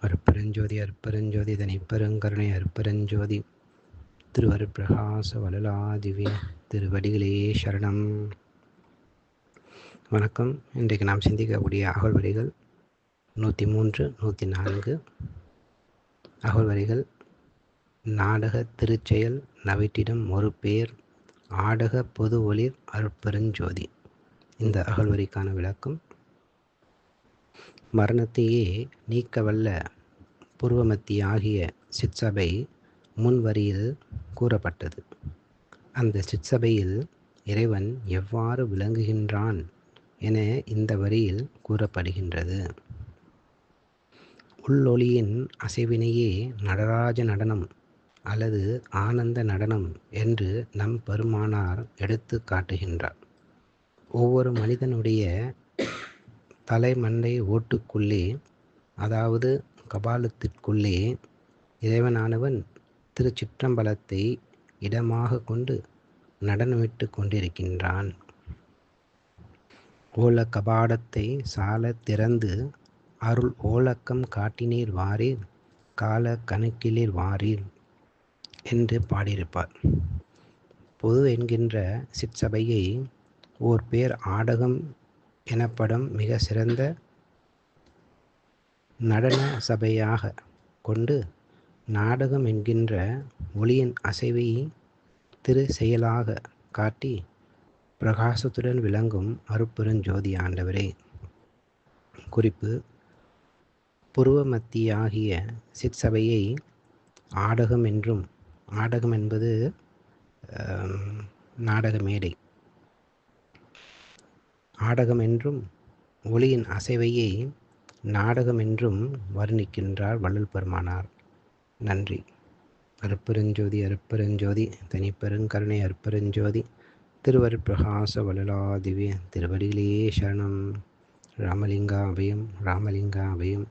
அருட்பெருஞ்சோதி அருட்பெருஞ்சோதி தனிப்பெருங்கருணை அருட்பெருஞ்சோதி திருவருட்பிரகாச வளலாதிவ்ய திருவடிகளே சரணம். வணக்கம். இன்றைக்கு நாம் சிந்திக்கக்கூடிய அகழ்வரிகள் 103, 104. அகழ்வரிகள்: நாடக திருச்செயல் நவிட்டிடம் ஒரு பேர் ஆடக பொது ஒளிர் அருட்பெருஞ்சோதி. இந்த அகழ்வரிக்கான விளக்கம்: மரணத்தையே நீக்கவல்ல புருவமத்தியாகிய சிற்சபை முன்வரியில் கூறப்பட்டது. அந்த சிற்சபையில் இறைவன் எவ்வாறு விளங்குகின்றான் என இந்த வரியில் கூறப்படுகின்றது. உள்ளொளியின் அசைவினையே நடராஜ நடனம் அல்லது ஆனந்த நடனம் என்று நம் பெருமானார் எடுத்து காட்டுகின்றார். ஒவ்வொரு மனிதனுடைய தலைமண்டை ஓட்டுக்குள்ளே, அதாவது கபாலத்திற்குள்ளே, இறைவனானவன் திருச்சிற்றம்பலத்தை இடமாக கொண்டு நடனமிட்டு கொண்டிருக்கின்றான். ஓல கபாடத்தை சால திறந்து அருள் ஓலக்கம் காட்டினீர் வாரீர் கால கணக்கிலீர் வாரீர் என்று பாடியிருப்பார். பொது என்கின்ற சிற்சபையை ஓர் பேர் ஆடகம் எனப்படும் மிக சிறந்த நடன சபையாக கொண்டு நாடகம் என்கின்ற ஒளியின் அசைவை திரு செயலாக காட்டி பிரகாசத்துடன் விளங்கும் அருட்பெருஞ்சோதி ஆண்டவரே. குறிப்பு: புருவமத்தியாகிய சிற்சபையை ஆடகம் என்றும், ஆடகம் என்பது நாடக மேடை, ஆடகம் என்றும், ஒளியின் அசைவையை நாடகம் என்றும் வர்ணிக்கின்றார் வள்ளல் பெருமானார். நன்றி. அருட்பெருஞ்சோதி அருட்பெருஞ்சோதி தனிப்பெருங்கருணை அருட்பெருஞ்சோதி திருவருட்பிரகாச வளலாதிவ்ய திருவடிகளே சரணம். ராமலிங்கா அபயம் ராமலிங்கா அபயம்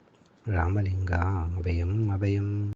ராமலிங்கா அபயம் அபயம்.